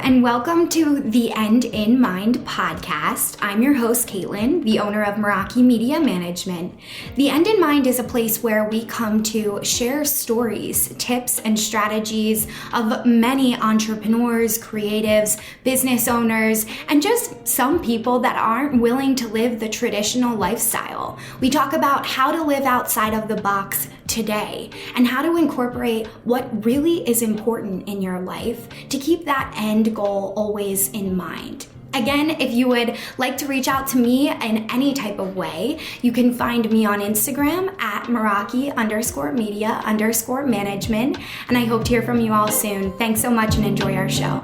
and welcome to the End in Mind podcast. I'm your host, Caitlin, the owner of Meraki Media Management. The End in Mind is a place where we come to share stories, tips, and strategies of many entrepreneurs, creatives, business owners, and just some people that aren't willing to live the traditional lifestyle. We talk about how to live outside of the box today and how to incorporate what really is important in your life to keep that end goal always in mind. Again, if you would like to reach out to me in any type of way, you can find me on Instagram at Meraki_media_management, and I hope to hear from you all soon. Thanks so much and enjoy our show.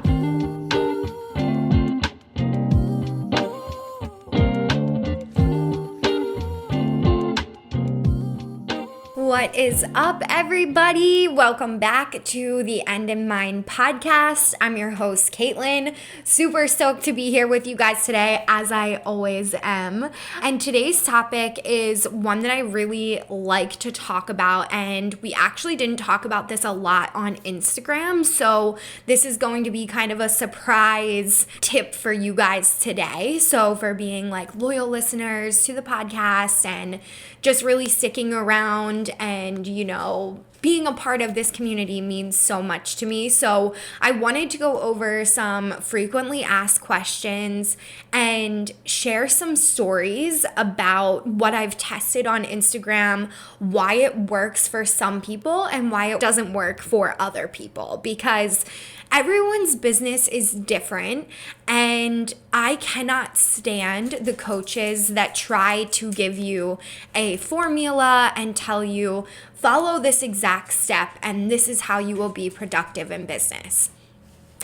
What is up, everybody? Welcome back to the End in Mind podcast. I'm your host, Caitlin. Super stoked to be here with you guys today, as I always am. And today's topic is one that I really like to talk about, and we actually didn't talk about this a lot on Instagram, so this is going to be kind of a surprise tip for you guys today. So for being like loyal listeners to the podcast and just really sticking around and, being a part of this community means so much to me. So I wanted to go over some frequently asked questions and share some stories about what I've tested on Instagram, why it works for some people and why it doesn't work for other people, because everyone's business is different, and I cannot stand the coaches that try to give you a formula and tell you, follow this exact step and this is how you will be productive in business.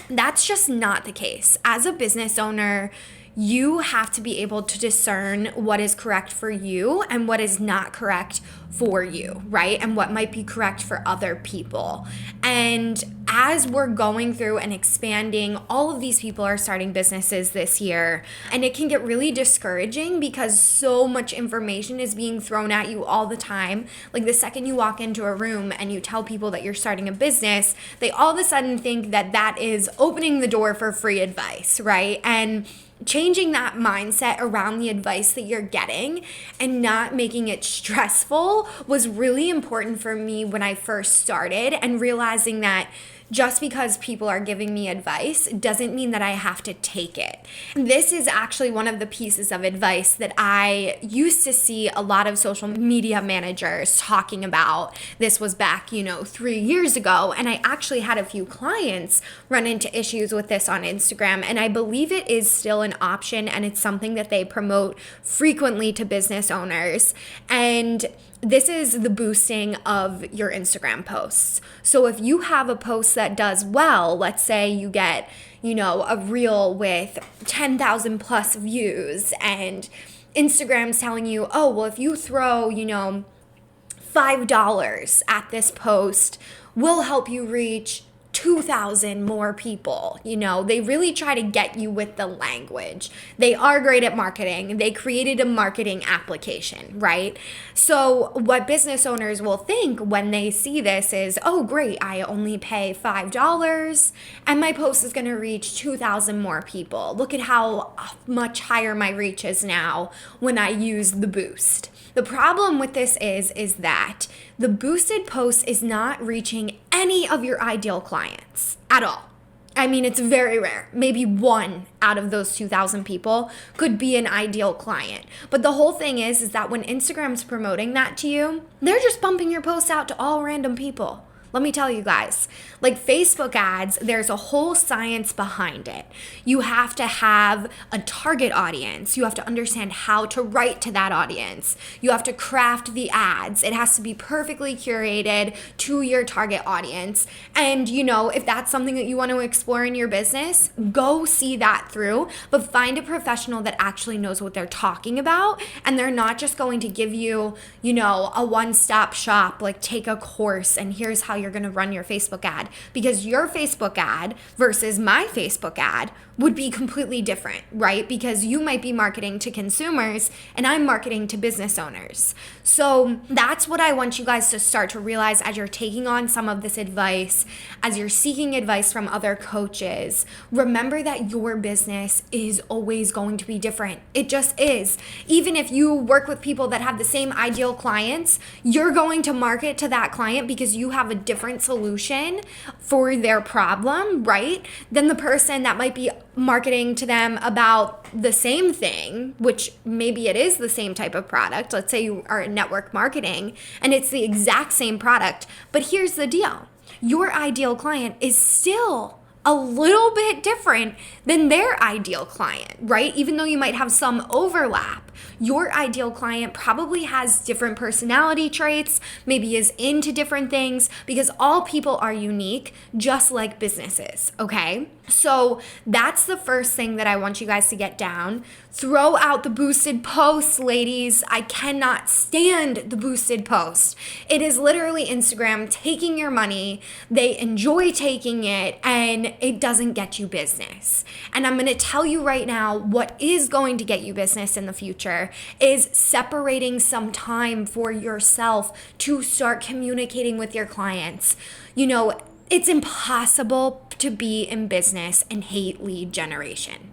That's just not the case. As a business owner, you have to be able to discern what is correct for you and what is not correct for you, right? And what might be correct for other people. And as we're going through and expanding, all of these people are starting businesses this year, and it can get really discouraging because so much information is being thrown at you all the time. Like the second you walk into a room and you tell people that you're starting a business, they all of a sudden think that that is opening the door for free advice, right? And changing that mindset around the advice that you're getting and not making it stressful was really important for me when I first started, and realizing that just because people are giving me advice doesn't mean that I have to take it. This is actually one of the pieces of advice that I used to see a lot of social media managers talking about. This was back, 3 years ago, and I actually had a few clients run into issues with this on Instagram, and I believe it is still an option, and it's something that they promote frequently to business owners. And this is the boosting of your Instagram posts. So if you have a post that does well, let's say you get, a reel with 10,000 plus views, and Instagram's telling you, oh, well, if you throw, $5 at this post, we'll help you reach 2,000 more people. They really try to get you with the language. They are great at marketing. They created a marketing application, right? So what business owners will think when they see this is, oh, great, I only pay $5 and my post is going to reach 2,000 more people. Look at how much higher my reach is now when I use the boost. The problem with this is that the boosted post is not reaching any of your ideal clients at all. I mean, it's very rare. Maybe one out of those 2,000 people could be an ideal client. But the whole thing is that when Instagram's promoting that to you, they're just bumping your posts out to all random people. Let me tell you guys, like Facebook ads, there's a whole science behind it. You have to have a target audience. You have to understand how to write to that audience. You have to craft the ads. It has to be perfectly curated to your target audience. And if that's something that you want to explore in your business, go see that through, but find a professional that actually knows what they're talking about. And they're not just going to give you, a one-stop shop, like take a course and here's how you're going to run your Facebook ad, because your Facebook ad versus my Facebook ad would be completely different, right? Because you might be marketing to consumers and I'm marketing to business owners. So that's what I want you guys to start to realize as you're taking on some of this advice, as you're seeking advice from other coaches. Remember that your business is always going to be different. It just is. Even if you work with people that have the same ideal clients, you're going to market to that client because you have a different solution for their problem, right? Than the person that might be marketing to them about the same thing, which maybe it is the same type of product. Let's say you are in network marketing and it's the exact same product. But here's the deal. Your ideal client is still a little bit different than their ideal client, right? Even though you might have some overlap, your ideal client probably has different personality traits, maybe is into different things, because all people are unique, just like businesses, okay? So that's the first thing that I want you guys to get down. Throw out the boosted posts, ladies. I cannot stand the boosted post. It is literally Instagram taking your money. They enjoy taking it and it doesn't get you business. And I'm going to tell you right now, what is going to get you business in the future is separating some time for yourself to start communicating with your clients. You know, it's impossible to be in business and hate lead generation.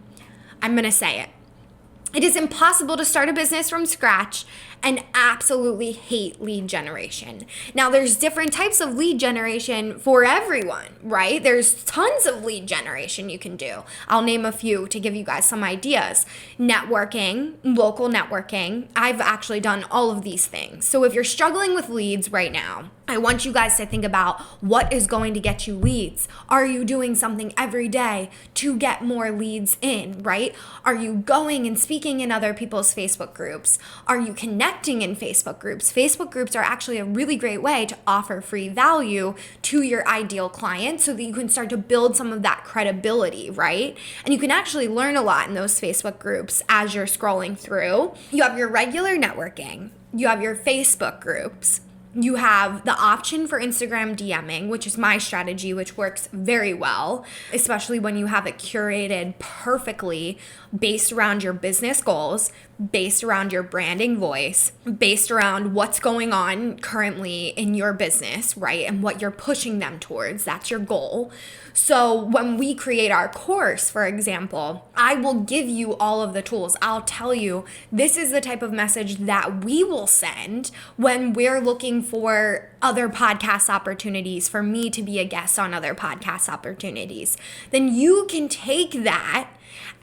I'm going to say it. It is impossible to start a business from scratch and absolutely hate lead generation. Now, there's different types of lead generation for everyone, right? There's tons of lead generation you can do. I'll name a few to give you guys some ideas. Networking, local networking. I've actually done all of these things. So if you're struggling with leads right now, I want you guys to think about what is going to get you leads. Are you doing something every day to get more leads in, right? Are you going and speaking in other people's Facebook groups? Are you connecting in Facebook groups? Facebook groups are actually a really great way to offer free value to your ideal client so that you can start to build some of that credibility, right? And you can actually learn a lot in those Facebook groups as you're scrolling through. You have your regular networking. You have your Facebook groups. You have the option for Instagram DMing, which is my strategy, which works very well, especially when you have it curated perfectly based around your business goals, based around your branding voice, based around what's going on currently in your business, right? And what you're pushing them towards. That's your goal. So when we create our course, for example, I will give you all of the tools. I'll tell you, this is the type of message that we will send when we're looking for other podcast opportunities, for me to be a guest on other podcast opportunities. Then you can take that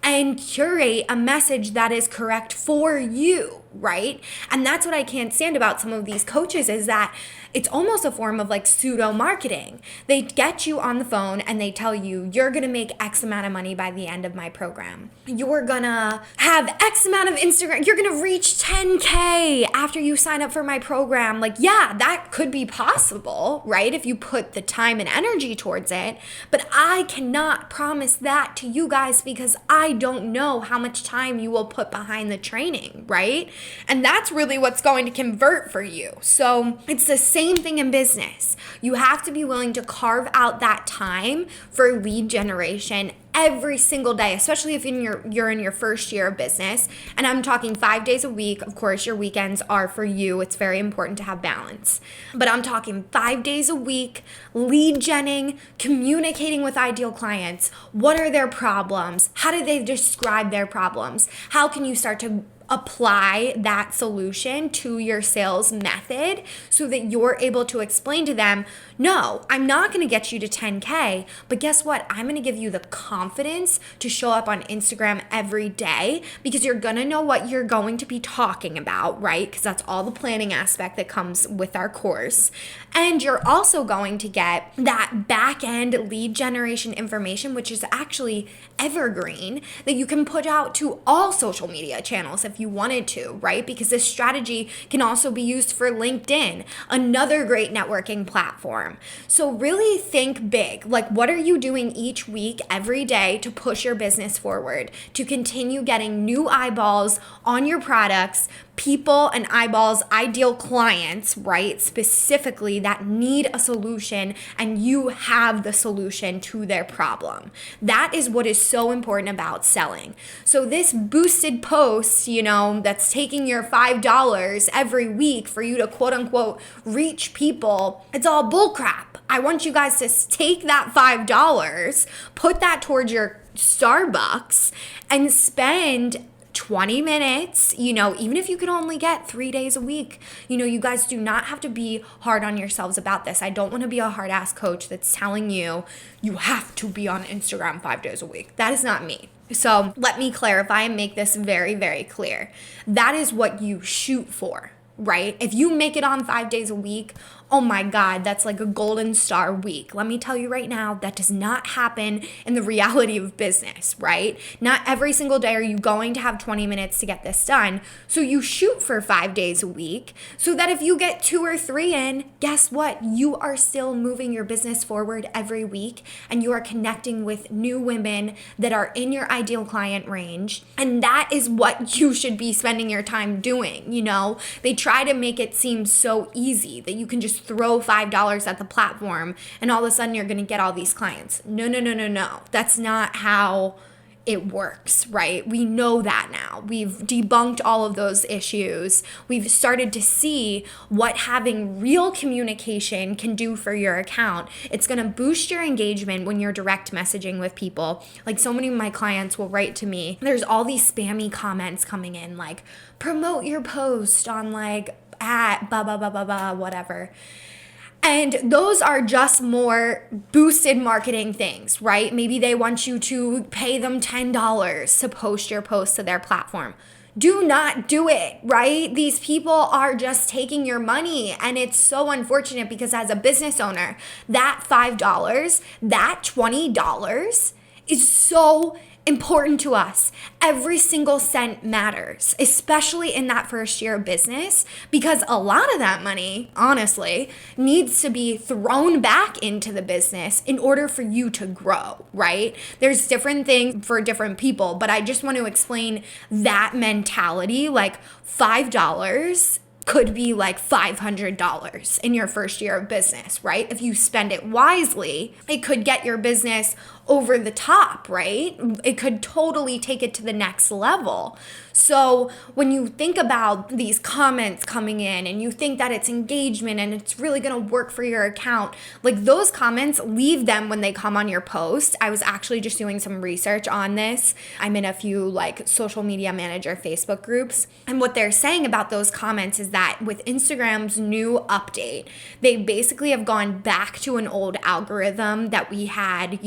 and curate a message that is correct for you, right? And that's what I can't stand about some of these coaches, is that it's almost a form of like pseudo marketing. They get you on the phone and they tell you, you're going to make X amount of money by the end of my program. You're going to have X amount of Instagram. You're going to reach 10K after you sign up for my program. Like, yeah, that could be possible, right? If you put the time and energy towards it. But I cannot promise that to you guys because I don't know how much time you will put behind the training, right? And that's really what's going to convert for you. So it's the same thing in business. You have to be willing to carve out that time for lead generation every single day, especially if you're in your first year of business. And I'm talking 5 days a week. Of course, your weekends are for you. It's very important to have balance. But I'm talking 5 days a week, lead genning, communicating with ideal clients. What are their problems? How do they describe their problems? How can you start to apply that solution to your sales method so that you're able to explain to them, no, I'm not going to get you to 10K, but guess what? I'm going to give you the confidence to show up on Instagram every day because you're going to know what you're going to be talking about, right? Because that's all the planning aspect that comes with our course. And you're also going to get that back-end lead generation information, which is actually evergreen, that you can put out to all social media channels if you wanted to, right? Because this strategy can also be used for LinkedIn, another great networking platform. So really think big. Like, what are you doing each week, every day to push your business forward, to continue getting new eyeballs on your products, people and eyeballs, ideal clients, right? Specifically that need a solution, and you have the solution to their problem. That is what is so important about selling. So this boosted post, that's taking your $5 every week for you to quote unquote reach people, it's all bullcrap. I want you guys to take that $5, put that towards your Starbucks, and spend 20 minutes, even if you can only get 3 days a week. You guys do not have to be hard on yourselves about this. I don't want to be a hard ass coach that's telling you have to be on Instagram 5 days a week. That is not me. So let me clarify and make this very, very clear. That is what you shoot for, right? If you make it on 5 days a week, oh my God, that's like a golden star week. Let me tell you right now, that does not happen in the reality of business, right? Not every single day are you going to have 20 minutes to get this done. So you shoot for 5 days a week so that if you get 2 or 3 in, guess what? You are still moving your business forward every week, and you are connecting with new women that are in your ideal client range. And that is what you should be spending your time doing. They try to make it seem so easy that you can just throw $5 at the platform and all of a sudden you're going to get all these clients. No. That's not how it works, right? We know that now. We've debunked all of those issues. We've started to see what having real communication can do for your account. It's going to boost your engagement when you're direct messaging with people. Like, so many of my clients will write to me. There's all these spammy comments coming in, like, promote your post on like at blah, blah, blah, blah, blah, whatever. And those are just more boosted marketing things, right? Maybe they want you to pay them $10 to post your post to their platform. Do not do it, right? These people are just taking your money. And it's so unfortunate because as a business owner, that $5, that $20 is so important to us. Every single cent matters, especially in that first year of business, because a lot of that money, honestly, needs to be thrown back into the business in order for you to grow, right? There's different things for different people, but I just want to explain that mentality. Like, $5 could be like $500 in your first year of business, right? If you spend it wisely, it could get your business over the top, right? It could totally take it to the next level. So when you think about these comments coming in and you think that it's engagement and it's really going to work for your account, like, those comments, leave them when they come on your post. I was actually just doing some research on this. I'm in a few like social media manager Facebook groups. And what they're saying about those comments is that with Instagram's new update, they basically have gone back to an old algorithm that we had,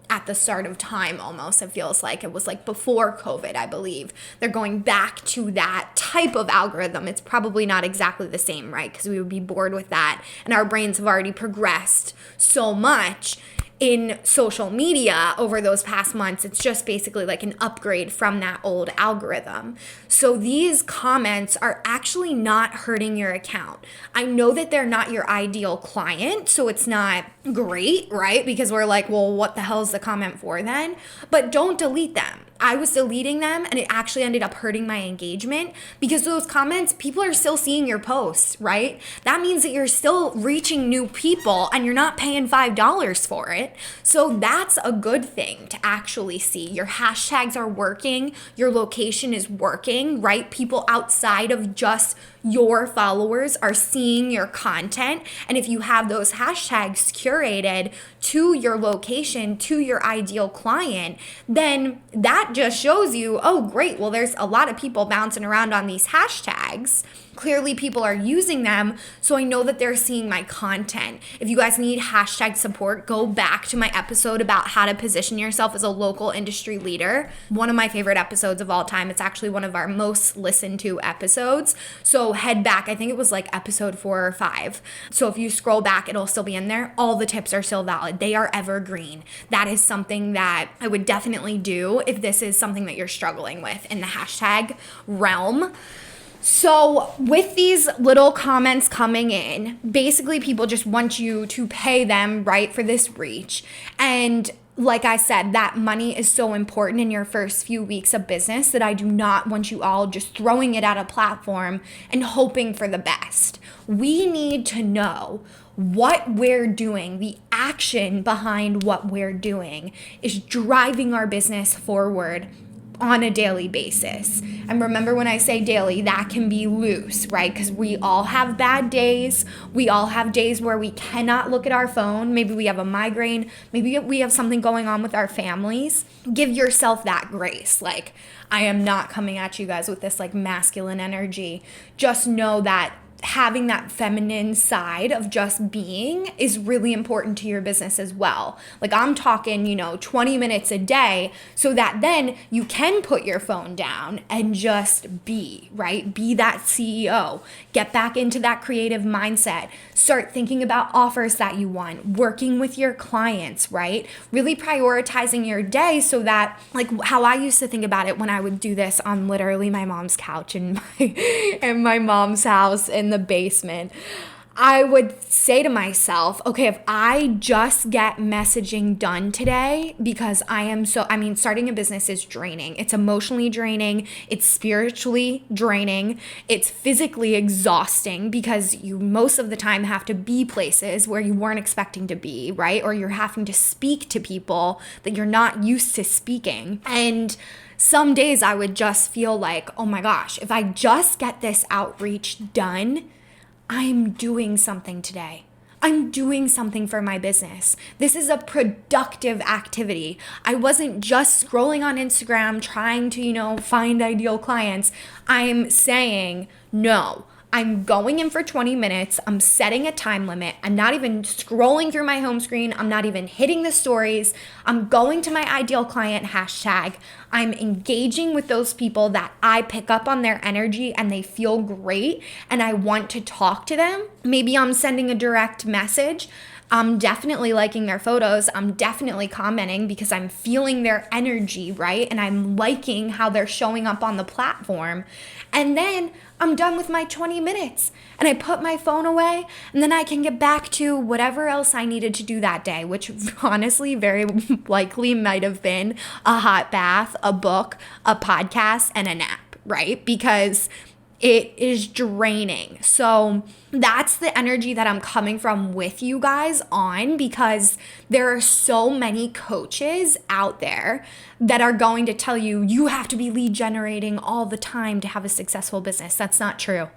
at the start of time almost. It feels like it was like before COVID, I believe. They're going back to that type of algorithm. It's probably not exactly the same, right? Because we would be bored with that. And our brains have already progressed so much in social media over those past months. It's just basically like an upgrade from that old algorithm. So these comments are actually not hurting your account. I know that they're not your ideal client, so it's not great, right? Because we're like, well, what the hell is the comment for then? But don't delete them. I was deleting them and it actually ended up hurting my engagement because those comments, people are still seeing your posts, right? That means that you're still reaching new people and you're not paying $5 for it. So that's a good thing to actually see. Your hashtags are working, your location is working, right? People outside of just your followers are seeing your content. And if you have those hashtags curated to your location, to your ideal client, then that just shows you, oh, great. Well, there's a lot of people bouncing around on these hashtags. Clearly people are using them, so I know that they're seeing my content. If you guys need hashtag support, go back to my episode about how to position yourself as a local industry leader. One of my favorite episodes of all time. It's actually one of our most listened to episodes. So head back. I think it was like episode 4 or 5. So if you scroll back, it'll still be in there. All the tips are still valid. They are evergreen. That is something that I would definitely do if this is something that you're struggling with in the hashtag realm. So with these little comments coming in, basically people just want you to pay them, right, for this reach. And like I said, that money is so important in your first few weeks of business that I do not want you all just throwing it at a platform and hoping for the best. We need to know what we're doing. The action behind what we're doing is driving our business forward on a daily basis. And remember, when I say daily, that can be loose, right? Because we all have bad days. We all have days where we cannot look at our phone. Maybe we have a migraine. Maybe we have something going on with our families. Give yourself that grace. Like, I am not coming at you guys with this like masculine energy. Just know that having that feminine side of just being is really important to your business as well. Like, I'm talking, 20 minutes a day so that then you can put your phone down and just be, right? Be that CEO. Get back into that creative mindset. Start thinking about offers that you want, working with your clients, right? Really prioritizing your day so that, like how I used to think about it when I would do this on literally my mom's couch in my mom's house in the basement, I would say to myself, okay, if I just get messaging done today, because starting a business is draining. It's emotionally draining. It's spiritually draining. It's physically exhausting because you most of the time have to be places where you weren't expecting to be, right? Or you're having to speak to people that you're not used to speaking. And some days I would just feel like, oh my gosh, if I just get this outreach done, I'm doing something today. I'm doing something for my business. This is a productive activity. I wasn't just scrolling on Instagram trying to, find ideal clients. I'm saying, no, I'm going in for 20 minutes. I'm setting a time limit. I'm not even scrolling through my home screen. I'm not even hitting the stories. I'm going to my ideal client hashtag. I'm engaging with those people that I pick up on their energy and they feel great and I want to talk to them. Maybe I'm sending a direct message. I'm definitely liking their photos. I'm definitely commenting because I'm feeling their energy, right? And I'm liking how they're showing up on the platform. And then I'm done with my 20 minutes and I put my phone away and then I can get back to whatever else I needed to do that day, which honestly very likely might have been a hot bath, a book, a podcast, and a nap, right? Because it is draining. So that's the energy that I'm coming from with you guys on, because there are so many coaches out there that are going to tell you, you have to be lead generating all the time to have a successful business. That's not true.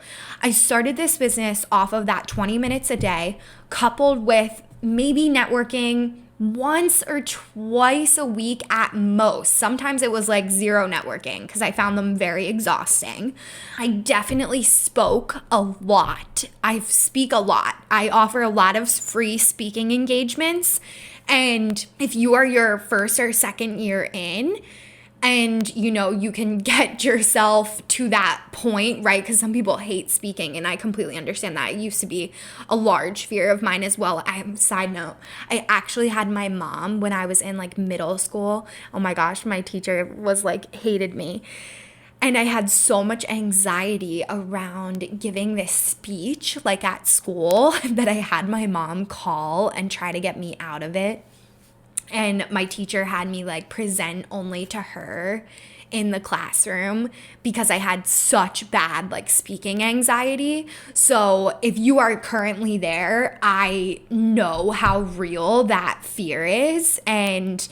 I started this business off of that 20 minutes a day, coupled with maybe networking once or twice a week at most. Sometimes it was like zero networking because I found them very exhausting. I definitely spoke a lot. I speak a lot. I offer a lot of free speaking engagements. And if you are your first or second year in, and you can get yourself to that point, right? Because some people hate speaking, and I completely understand that. It used to be a large fear of mine as well. Side note, I actually had my mom when I was in like middle school. Oh my gosh, my teacher was like hated me. And I had so much anxiety around giving this speech like at school that I had my mom call and try to get me out of it. And my teacher had me like present only to her in the classroom because I had such bad like speaking anxiety. So if you are currently there, I know how real that fear is. And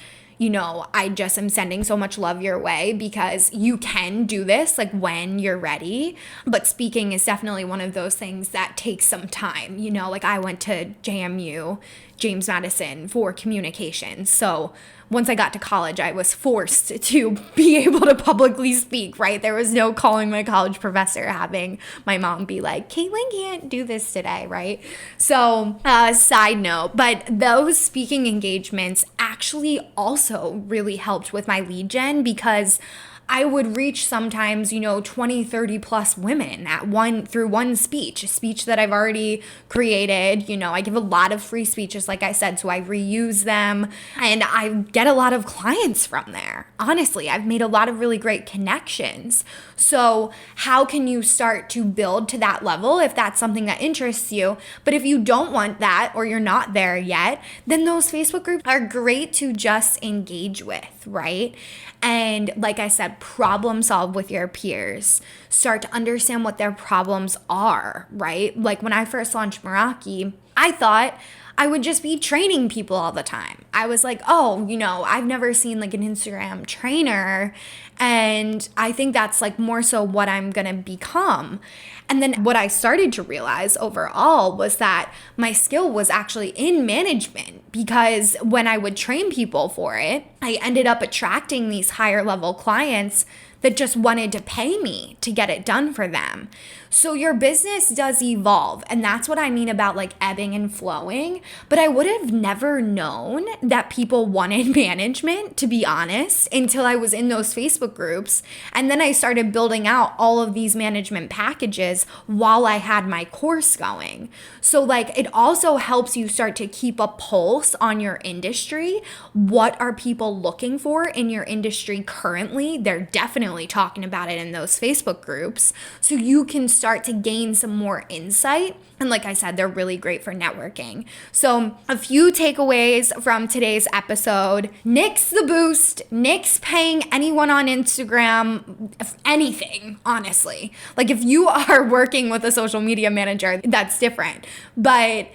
I just am sending so much love your way because you can do this like when you're ready. But speaking is definitely one of those things that takes some time. Like I went to JMU, James Madison, for communication. So once I got to college, I was forced to be able to publicly speak, right? There was no calling my college professor, having my mom be like, Caitlin can't do this today, right? So side note, but those speaking engagements actually also really helped with my lead gen because I would reach sometimes, 20, 30 plus women through one speech, a speech that I've already created. I give a lot of free speeches, like I said, so I reuse them and I get a lot of clients from there. Honestly, I've made a lot of really great connections. So how can you start to build to that level if that's something that interests you? But if you don't want that or you're not there yet, then those Facebook groups are great to just engage with, right? And like I said, problem solve with your peers. Start to understand what their problems are, right? Like when I first launched Meraki, I thought I would just be training people all the time. I was like, oh, I've never seen like an Instagram trainer. And I think that's like more so what I'm going to become. And then what I started to realize overall was that my skill was actually in management, because when I would train people for it, I ended up attracting these higher level clients that just wanted to pay me to get it done for them. So your business does evolve. And that's what I mean about like ebbing and flowing. But I would have never known that people wanted management, to be honest, until I was in those Facebook groups. And then I started building out all of these management packages while I had my course going. So like it also helps you start to keep a pulse on your industry. What are people looking for in your industry currently? They're definitely talking about it in those Facebook groups. So you can start to gain some more insight. And like I said, they're really great for networking. So a few takeaways from today's episode: nix the boost, nix paying anyone on Instagram, if anything, honestly. Like if you are working with a social media manager, that's different. But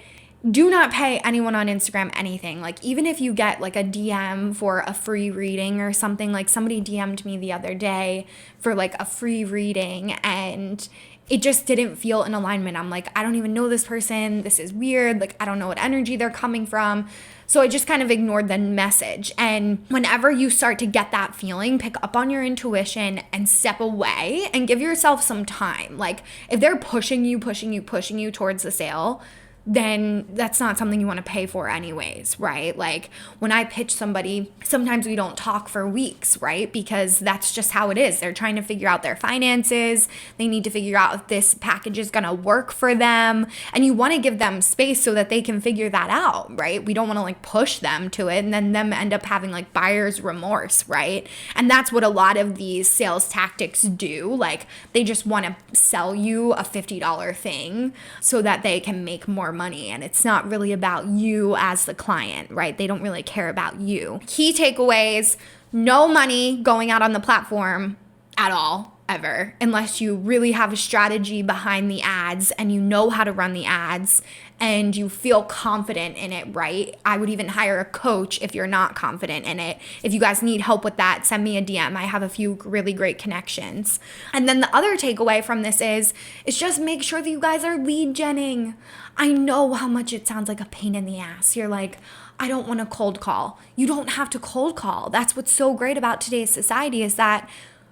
do not pay anyone on Instagram anything. Like even if you get like a DM for a free reading or something, like somebody DM'd me the other day for like a free reading and it just didn't feel in alignment. I'm like, I don't even know this person. This is weird. Like I don't know what energy they're coming from. So I just kind of ignored the message. And whenever you start to get that feeling, pick up on your intuition and step away and give yourself some time. Like if they're pushing you towards the sale, then that's not something you want to pay for anyways, right? Like when I pitch somebody, sometimes we don't talk for weeks, right? Because that's just how it is. They're trying to figure out their finances. They need to figure out if this package is going to work for them. And you want to give them space so that they can figure that out, right? We don't want to like push them to it and then them end up having like buyer's remorse, right? And that's what a lot of these sales tactics do. Like they just want to sell you a $50 thing so that they can make more money, and it's not really about you as the client, right? They don't really care about you. Key takeaways: no money going out on the platform at all, ever, unless you really have a strategy behind the ads and you know how to run the ads and you feel confident in it, right? I would even hire a coach if you're not confident in it. If you guys need help with that, send me a DM. I have a few really great connections. And then the other takeaway from this is just make sure that you guys are lead genning. I know how much it sounds like a pain in the ass. You're like, I don't want to cold call. You don't have to cold call. That's what's so great about today's society, is that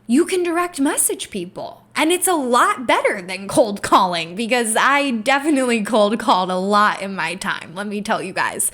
you can direct message people. And it's a lot better than cold calling, because I definitely cold called a lot in my time, let me tell you guys.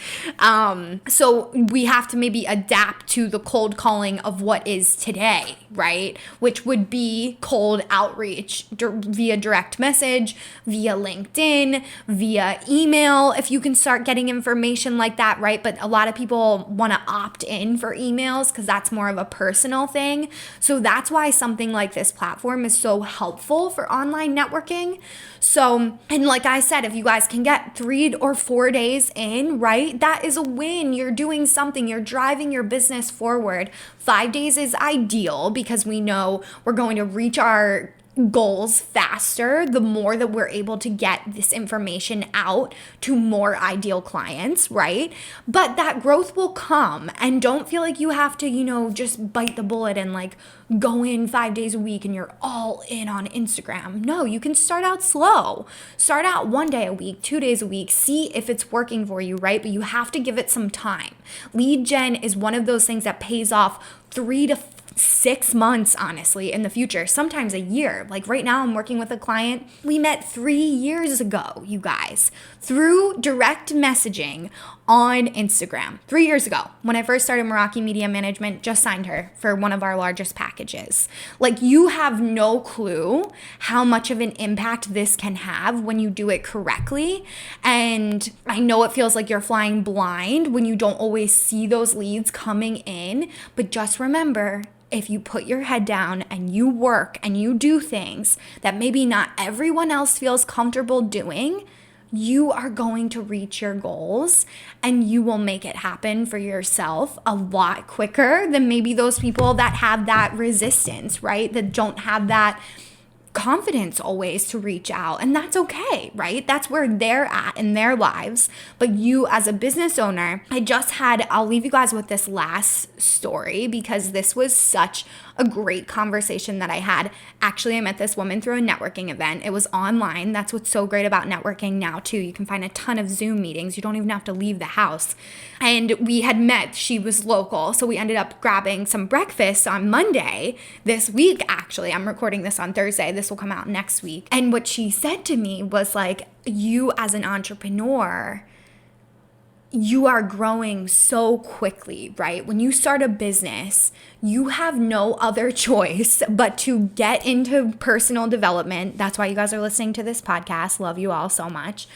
So we have to maybe adapt to the cold calling of what is today, right? Which would be cold outreach via direct message, via LinkedIn, via email, if you can start getting information like that, right? But a lot of people want to opt in for emails because that's more of a personal thing. So that's why something like this platform is so helpful for online networking. So, and like I said, if you guys can get 3 or 4 days in, right, that is a win. You're doing something, you're driving your business forward. 5 days is ideal because we know we're going to reach our goals faster the more that we're able to get this information out to more ideal clients, right? But that growth will come, and don't feel like you have to, just bite the bullet and like go in 5 days a week and you're all in on Instagram. No, you can start out slow. Start out 1 day a week, 2 days a week, see if it's working for you, right? But you have to give it some time. Lead gen is one of those things that pays off 3 to 6 months, honestly, in the future, sometimes a year. Like right now, I'm working with a client we met 3 years ago, you guys, through direct messaging on Instagram 3 years ago when I first started Meraki Media Management, just signed her for one of our largest packages. Like, you have no clue how much of an impact this can have when you do it correctly. And I know it feels like you're flying blind when you don't always see those leads coming in, but just remember, if you put your head down and you work and you do things that maybe not everyone else feels comfortable doing, you are going to reach your goals and you will make it happen for yourself a lot quicker than maybe those people that have that resistance, right? That don't have that confidence always to reach out. And that's okay, right? That's where they're at in their lives. But you as a business owner, I'll leave you guys with this last story because this was such a great conversation that I had. Actually, I met this woman through a networking event. It was online. That's what's so great about networking now too. You can find a ton of Zoom meetings. You don't even have to leave the house. And we had met. She was local. So we ended up grabbing some breakfast on Monday this week, actually. I'm recording this on Thursday. This will come out next week. And what she said to me was like, you as an entrepreneur, you are growing so quickly, right? When you start a business, you have no other choice but to get into personal development. That's why you guys are listening to this podcast. Love you all so much.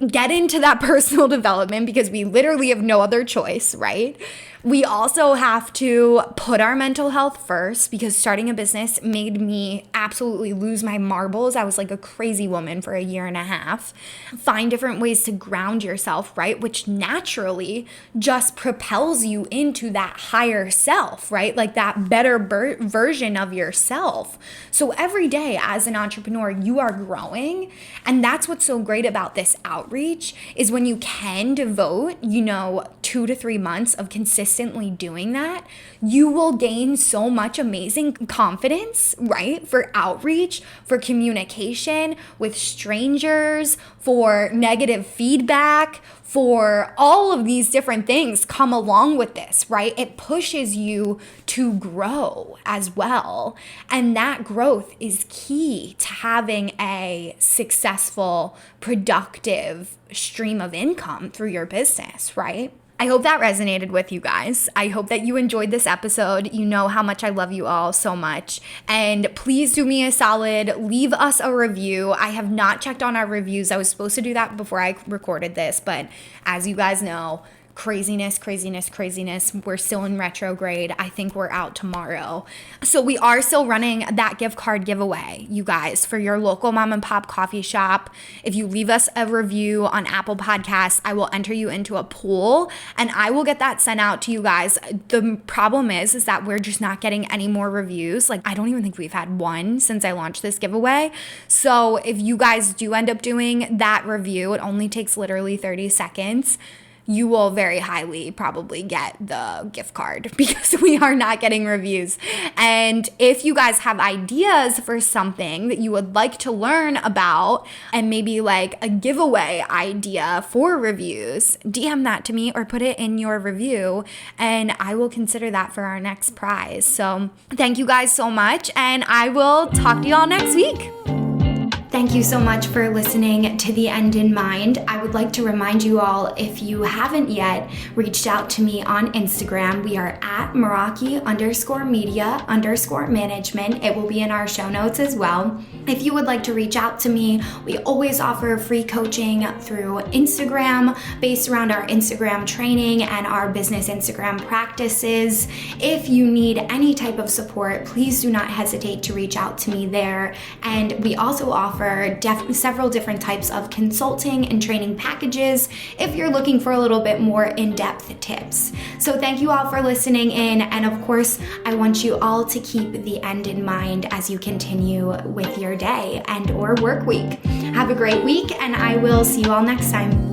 Get into that personal development because we literally have no other choice, right? We also have to put our mental health first because starting a business made me absolutely lose my marbles. I was like a crazy woman for 1.5 years. Find different ways to ground yourself, right? Which naturally just propels you into that higher self, right? Like that better version of yourself. So every day as an entrepreneur, you are growing. And that's what's so great about this outreach is when you can devote, 2 to 3 months of consistently doing that, you will gain so much amazing confidence, right? For outreach, for communication with strangers, for negative feedback, for all of these different things come along with this, right? It pushes you to grow as well. And that growth is key to having a successful, productive stream of income through your business, right? I hope that resonated with you guys. I hope that you enjoyed this episode. You know how much I love you all so much. And please do me a solid, leave us a review. I have not checked on our reviews. I was supposed to do that before I recorded this, but as you guys know, craziness. We're still in retrograde. I think we're out tomorrow. So we are still running that gift card giveaway, you guys, for your local mom and pop coffee shop. If you leave us a review on Apple Podcasts, I will enter you into a pool and I will get that sent out to you guys. The problem is that we're just not getting any more reviews. Like, I don't even think we've had one since I launched this giveaway. So if you guys do end up doing that review, it only takes literally 30 seconds. You will very highly probably get the gift card because we are not getting reviews. And if you guys have ideas for something that you would like to learn about and maybe like a giveaway idea for reviews, DM that to me or put it in your review and I will consider that for our next prize. So thank you guys so much and I will talk to you all next week. Thank you so much for listening to The End in Mind. I would like to remind you all, if you haven't yet reached out to me on Instagram, we are at Meraki_media_management. It will be in our show notes as well. If you would like to reach out to me, we always offer free coaching through Instagram based around our Instagram training and our business Instagram practices. If you need any type of support, please do not hesitate to reach out to me there. And we also offer several different types of consulting and training packages if you're looking for a little bit more in-depth tips. So thank you all for listening in, and of course, I want you all to keep the end in mind as you continue with your day and or work week. Have a great week, and I will see you all next time.